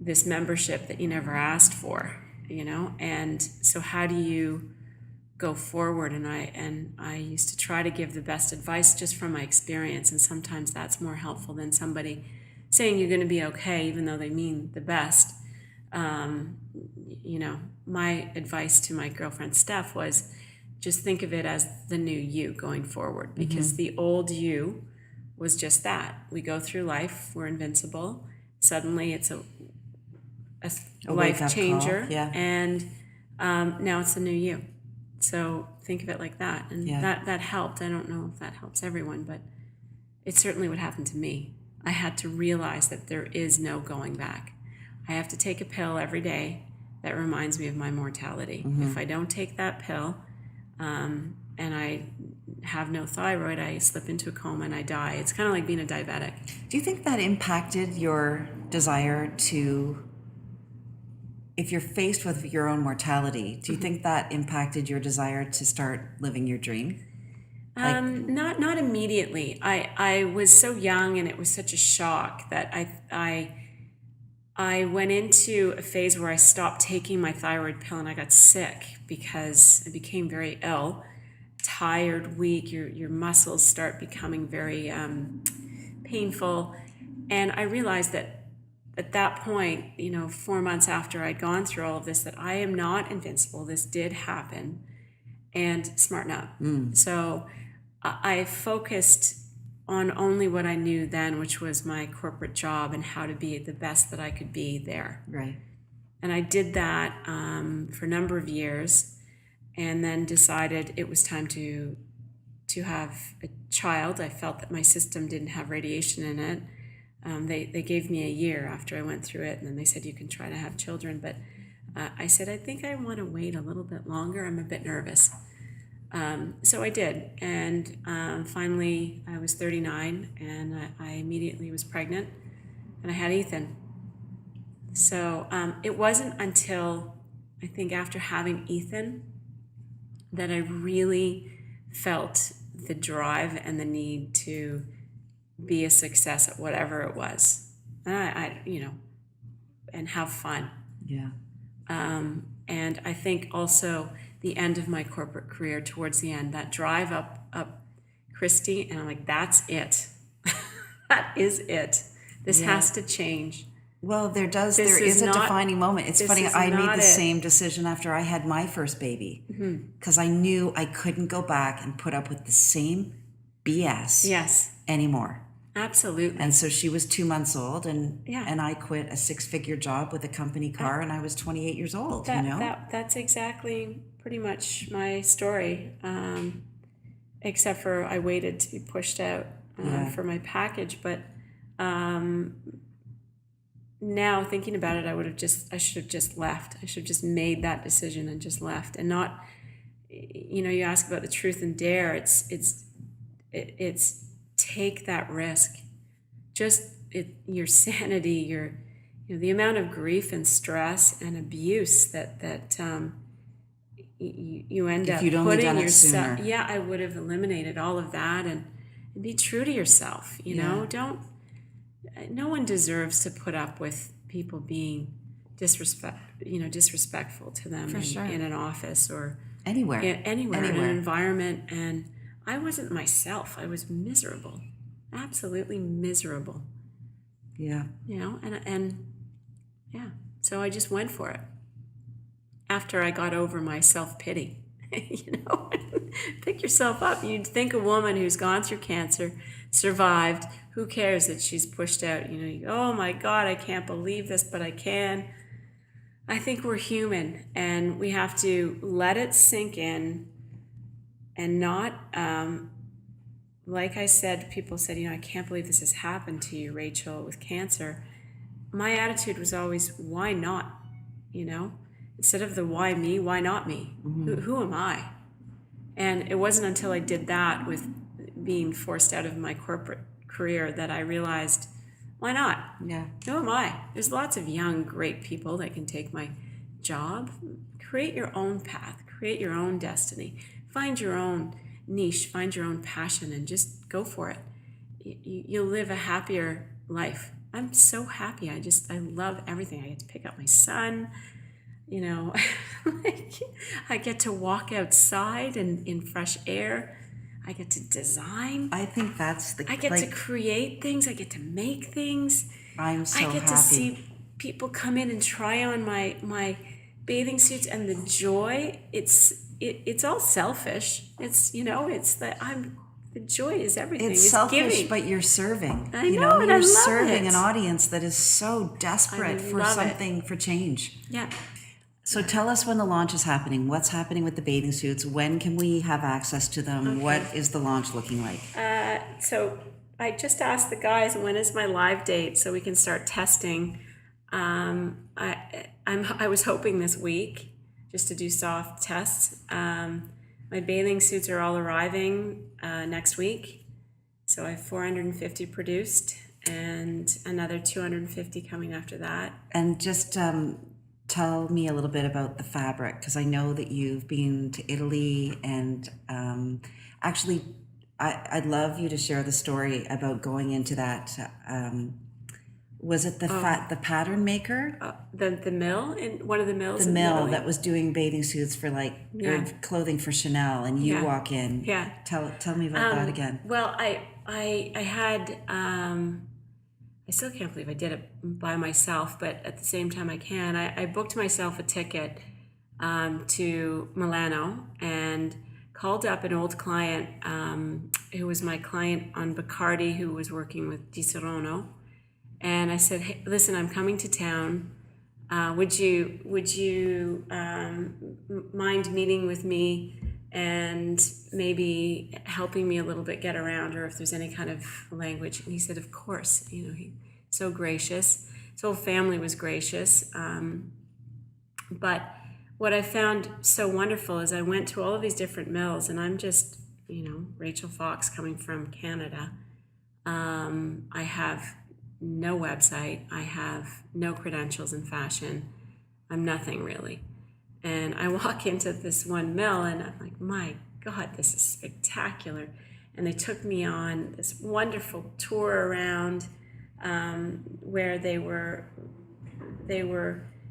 Speaker 2: this membership that you never asked for, and so how do you go forward? And I used to try to give the best advice just from my experience, and sometimes that's more helpful than somebody saying you're going to be okay, even though they mean the best. My advice to my girlfriend Steph was, just think of it as the new you going forward, because the old you was just that. We go through life, we're invincible. Suddenly it's a life changer, and now it's the new you. So think of it like that, and that helped. I don't know if that helps everyone, but it certainly would happen to me. I had to realize that there is no going back. I have to take a pill every day that reminds me of my mortality. If I don't take that pill, and I have no thyroid, I slip into a coma and I die. It's kind of like being a diabetic.
Speaker 1: Do you think that impacted your desire to, if you're faced with your own mortality, do you think that impacted your desire to start living your dream?
Speaker 2: Not immediately. I was so young, and it was such a shock that I I went into a phase where I stopped taking my thyroid pill and I got sick because I became very ill, tired, weak. Your muscles start becoming very painful. And I realized that at that point, 4 months after I'd gone through all of this, that I am not invincible. This did happen, and smarten up. So I focused on only what I knew then, which was my corporate job and how to be the best that I could be there.
Speaker 1: Right.
Speaker 2: And I did that for a number of years, and then decided it was time to have a child. I felt that my system didn't have radiation in it. They gave me a year after I went through it, and then they said you can try to have children. But I said, I think I want to wait a little bit longer. I'm a bit nervous. So I did, and finally I was 39, and I immediately was pregnant, and I had Ethan. So it wasn't until, I think, after having Ethan that I really felt the drive and the need to be a success at whatever it was, and have fun.
Speaker 1: Yeah.
Speaker 2: And I think also the end of my corporate career, towards the end, that drive up Christy, and I'm like, that's it. That is it. This has to change.
Speaker 1: Well, there is a defining moment. It's funny, I made the same decision after I had my first baby, because I knew I couldn't go back and put up with the same BS anymore.
Speaker 2: Absolutely.
Speaker 1: And so she was 2 months old, and I quit a 6-figure job with a company car, and I was 28 years old.
Speaker 2: That's exactly pretty much my story, except for I waited to be pushed out for my package. But now thinking about it, I should have just left. I should have just made that decision and just left, and not, you ask about the truth and dare. It's take that risk. Just your sanity, the amount of grief and stress and abuse that you end up putting yourself. Yeah, I would have eliminated all of that and be true to yourself. No one deserves to put up with people being disrespectful to them in an office or anywhere in an environment. And I wasn't myself. I was miserable, absolutely miserable.
Speaker 1: Yeah.
Speaker 2: So I just went for it. After I got over my self-pity, pick yourself up. You'd think a woman who's gone through cancer, survived, who cares that she's pushed out? Oh my God, I can't believe this, but I can. I think we're human, and we have to let it sink in. And not, like I said, people said, I can't believe this has happened to you, Rachel, with cancer. My attitude was always, why not? Instead of the why me, why not me? Who am I? And it wasn't until I did that with being forced out of my corporate career that I realized, why not?
Speaker 1: Yeah.
Speaker 2: Who am I? There's lots of young, great people that can take my job. Create your own path. Create your own destiny. Find your own niche, find your own passion, and just go for it. You'll live a happier life. I'm so happy. I love everything. I get to pick up my son. I get to walk outside and in fresh air. I get to design.
Speaker 1: I think that's
Speaker 2: I get to create things. I get to make things.
Speaker 1: I'm so happy.
Speaker 2: I get to see people come in and try on my bathing suits, and the joy. It's all selfish. The joy is everything.
Speaker 1: It's selfish,
Speaker 2: giving.
Speaker 1: But you're serving.
Speaker 2: I know, and I
Speaker 1: you're
Speaker 2: love
Speaker 1: serving
Speaker 2: it.
Speaker 1: an audience that is so desperate for something, for change.
Speaker 2: Yeah.
Speaker 1: So tell us when the launch is happening. What's happening with the bathing suits? When can we have access to them? Okay. What is the launch looking like?
Speaker 2: So I just asked the guys, when is my live date so we can start testing. I was hoping this week just to do soft tests. My bathing suits are all arriving next week. So I have 450 produced and another 250 coming after that.
Speaker 1: And just tell me a little bit about the fabric, because I know that you've been to Italy, and actually I'd love you to share the story about going into that Was it the pattern maker?
Speaker 2: The mill in one of the mills.
Speaker 1: The
Speaker 2: in
Speaker 1: mill
Speaker 2: Italy.
Speaker 1: that was doing bathing suits for or clothing for Chanel, and you walk in.
Speaker 2: Yeah.
Speaker 1: Tell me about that again.
Speaker 2: Well, I had I still can't believe I did it by myself, but at the same time I booked myself a ticket to Milano and called up an old client who was my client on Bacardi, who was working with Di Serono. And I said, hey, listen, I'm coming to town. Would you mind meeting with me and maybe helping me a little bit get around, or if there's any kind of language? And he said, of course. He's so gracious. His whole family was gracious. But what I found so wonderful is I went to all of these different mills, and I'm just, Rachel Fox coming from Canada. I have no website. I have no credentials in fashion. I'm nothing really. And I walk into this one mill and I'm like, my God, this is spectacular. And they took me on this wonderful tour around where they were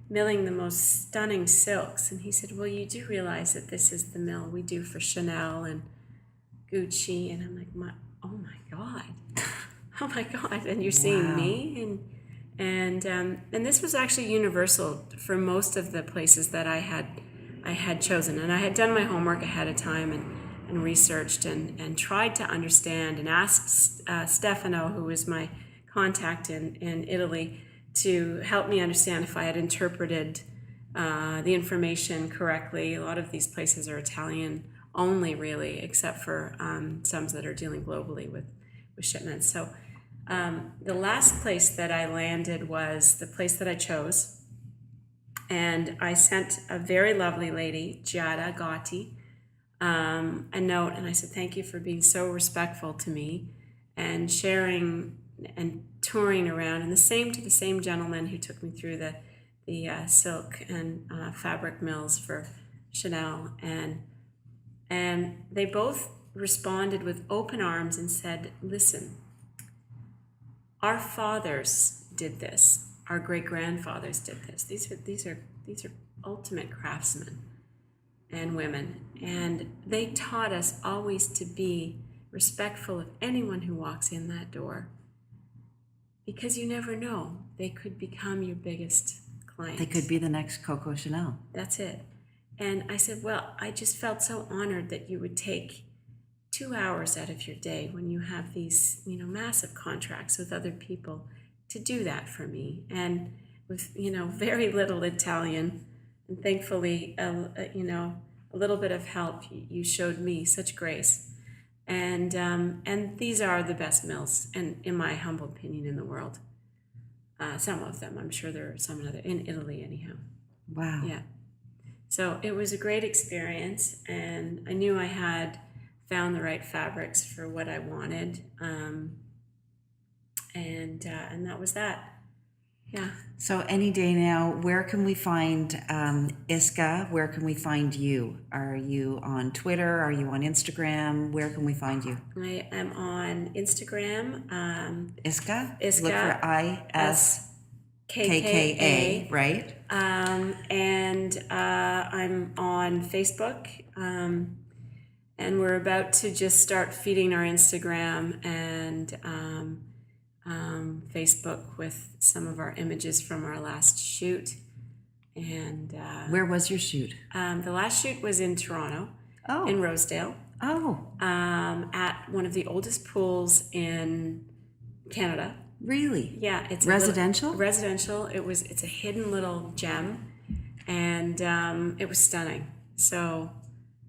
Speaker 2: milling the most stunning silks. And he said, well, you do realize that this is the mill we do for Chanel and Gucci. And I'm like, oh my God. Oh my God! And you're seeing me, and this was actually universal for most of the places that I had chosen, and I had done my homework ahead of time and researched and tried to understand and asked Stefano, who was my contact in Italy, to help me understand if I had interpreted the information correctly. A lot of these places are Italian only, really, except for some that are dealing globally with shipments. So the last place that I landed was the place that I chose. And I sent a very lovely lady, Giada Gotti, a note. And I said, thank you for being so respectful to me and sharing and touring around. And the same gentleman who took me through the silk and fabric mills for Chanel. And they both responded with open arms and said, listen, our fathers did this. Our great-grandfathers did this. These are ultimate craftsmen and women. And they taught us always to be respectful of anyone who walks in that door. Because you never know. They could become your biggest client.
Speaker 1: They could be the next Coco Chanel.
Speaker 2: That's it. And I said, well, I just felt so honored that you would take 2 hours out of your day when you have these, massive contracts with other people to do that for me. And with, very little Italian, and thankfully, a little bit of help, you showed me such grace. And these are the best mills, and in my humble opinion, in the world. Some of them, I'm sure there are some in Italy anyhow.
Speaker 1: Wow.
Speaker 2: Yeah. So it was a great experience, and I knew I had found the right fabrics for what I wanted, and that was that. Yeah.
Speaker 1: So any day now, where can we find ISK-KA? Where can we find you? Are you on Twitter? Are you on Instagram? Where can we find you?
Speaker 2: I am on Instagram.
Speaker 1: ISK-KA?
Speaker 2: ISK-KA.
Speaker 1: Look for IIS-KA, right?
Speaker 2: And I'm on Facebook. And we're about to just start feeding our Instagram and Facebook with some of our images from our last shoot. And
Speaker 1: where was your shoot?
Speaker 2: The last shoot was in Toronto, in Rosedale. At one of the oldest pools in Canada.
Speaker 1: Really?
Speaker 2: Yeah, it's
Speaker 1: residential.
Speaker 2: Residential. It's a hidden little gem, and it was stunning. So.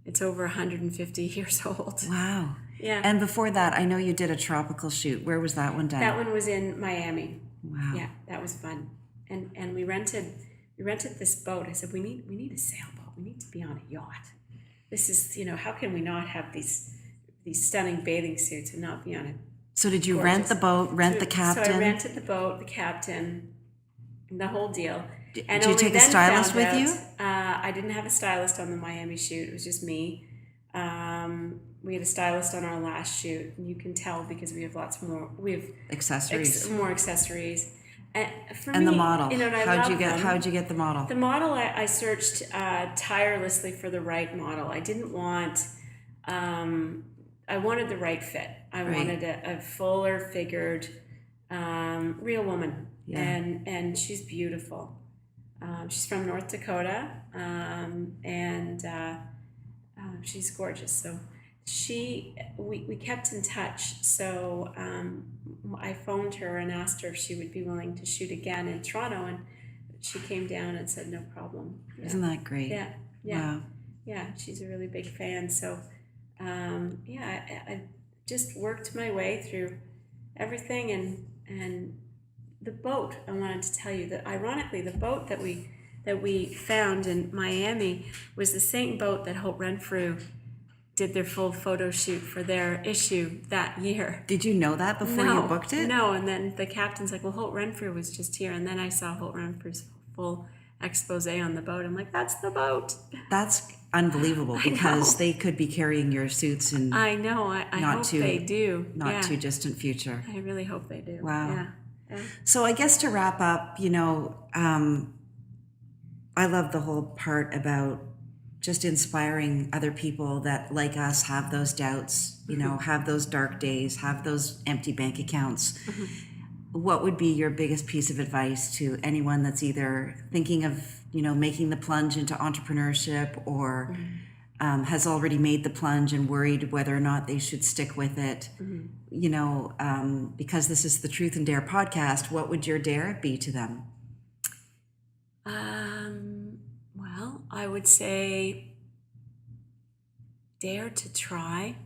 Speaker 2: It's over 150 years old.
Speaker 1: Wow.
Speaker 2: Yeah.
Speaker 1: And before that, I know you did a tropical shoot. Where was that one done?
Speaker 2: That one was in Miami.
Speaker 1: Wow.
Speaker 2: Yeah, that was fun. And we rented this boat. I said, we need a sailboat. We need to be on a yacht. This is, how can we not have these stunning bathing suits and not be on it?
Speaker 1: So did you rent the boat, the captain?
Speaker 2: So I rented the boat, the captain, the whole deal.
Speaker 1: Did you take a stylist with you?
Speaker 2: I didn't have a stylist on the Miami shoot. It was just me. We had a stylist on our last shoot. And you can tell because we have lots more. We have
Speaker 1: accessories.
Speaker 2: More accessories.
Speaker 1: And the model.
Speaker 2: And
Speaker 1: how'd you get the model?
Speaker 2: The model, I searched tirelessly for the right model. I didn't want, I wanted the right fit. I wanted a fuller figured, real woman.
Speaker 1: Yeah.
Speaker 2: And she's beautiful. She's from North Dakota, and she's gorgeous. So we kept in touch. So I phoned her and asked her if she would be willing to shoot again in Toronto, and she came down and said no problem. Yeah.
Speaker 1: Isn't that great?
Speaker 2: Yeah.
Speaker 1: Wow.
Speaker 2: Yeah, she's a really big fan. So I just worked my way through everything, and the boat, I wanted to tell you that ironically the boat that we found in Miami was the same boat that Hope Renfrew did their full photo shoot for their issue that year.
Speaker 1: Did you know that before you booked it?
Speaker 2: No, and then the captain's like, well, Hope Renfrew was just here, and then I saw Hope Renfrew's full expose on the boat. I'm like, that's the boat.
Speaker 1: That's unbelievable, because they could be carrying your suits in
Speaker 2: I know. I hope they do.
Speaker 1: Not too distant future.
Speaker 2: I really hope they do.
Speaker 1: Wow.
Speaker 2: Yeah.
Speaker 1: So I guess to wrap up, I love the whole part about just inspiring other people that, like us, have those doubts, have those dark days, have those empty bank accounts. Mm-hmm. What would be your biggest piece of advice to anyone that's either thinking of, making the plunge into entrepreneurship, or has already made the plunge and worried whether or not they should stick with it? Mm-hmm. Because this is the Truth and Dare podcast, what would your dare be to them?
Speaker 2: Well, I would say dare to try.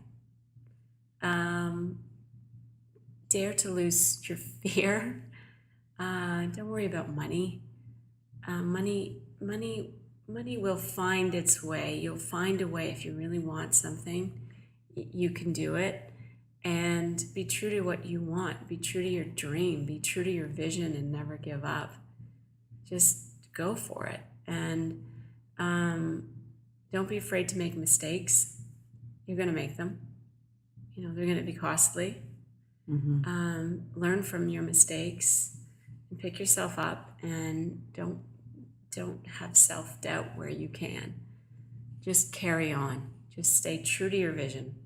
Speaker 2: Dare to lose your fear. Don't worry about money. Money will find its way. You'll find a way. If you really want something, you can do it. And be true to what you want. Be true to your dream. Be true to your vision, and never give up. Just go for it. And don't be afraid to make mistakes. You're going to make them. They're going to be costly. Mm-hmm. Learn from your mistakes and pick yourself up, and don't have self-doubt where you can. Just carry on. Just stay true to your vision.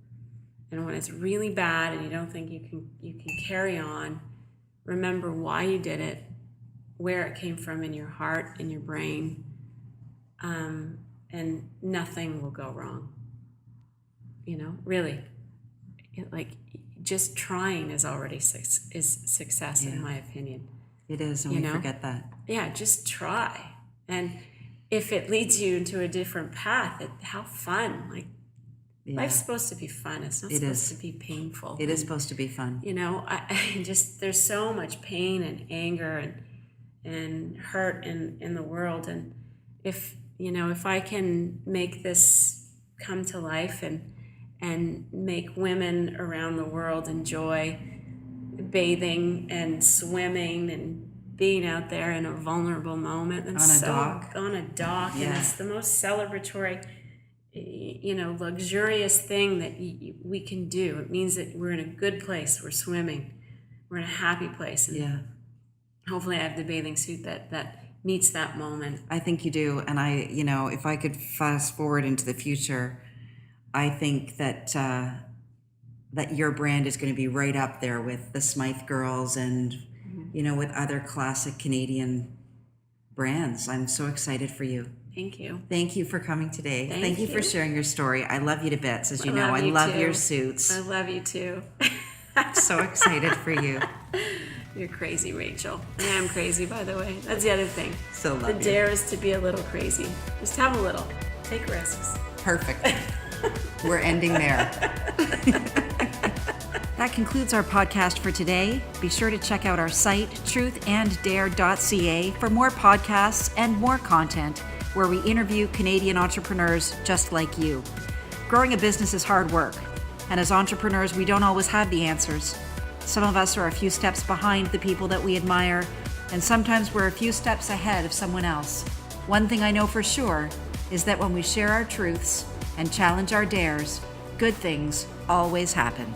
Speaker 2: And when it's really bad and you don't think you can carry on, remember why you did it, where it came from in your heart, in your brain, and nothing will go wrong. Really, just trying is already success, in my opinion. It is, and we forget that. Yeah, just try. And if it leads you into a different path, how fun. Life's supposed to be fun. It's not supposed to be painful.
Speaker 1: It is supposed to be fun.
Speaker 2: I just, there's so much pain and anger and hurt in the world. And if I can make this come to life and make women around the world enjoy bathing and swimming and being out there in a vulnerable moment and on a dock, and it's the most celebratory, luxurious thing that we can do. It means that we're in a good place. We're swimming. We're in a happy place. And hopefully I have the bathing suit that meets that moment.
Speaker 1: I think you do. And if I could fast forward into the future, I think that your brand is going to be right up there with the Smythe Girls and, with other classic Canadian brands. I'm so excited for you.
Speaker 2: Thank you.
Speaker 1: Thank you for coming today. Thank you for sharing your story. I love you to bits, as you know. I love your suits.
Speaker 2: I love you too.
Speaker 1: I'm so excited for you.
Speaker 2: You're crazy, Rachel. I am crazy, by the way. That's the other thing.
Speaker 1: So love you.
Speaker 2: The dare is to be a little crazy. Just have a little. Take risks.
Speaker 1: Perfect. We're ending there. That concludes our podcast for today. Be sure to check out our site, truthanddare.ca, for more podcasts and more content where we interview Canadian entrepreneurs just like you. Growing a business is hard work, and as entrepreneurs, we don't always have the answers. Some of us are a few steps behind the people that we admire, and sometimes we're a few steps ahead of someone else. One thing I know for sure is that when we share our truths and challenge our dares, good things always happen.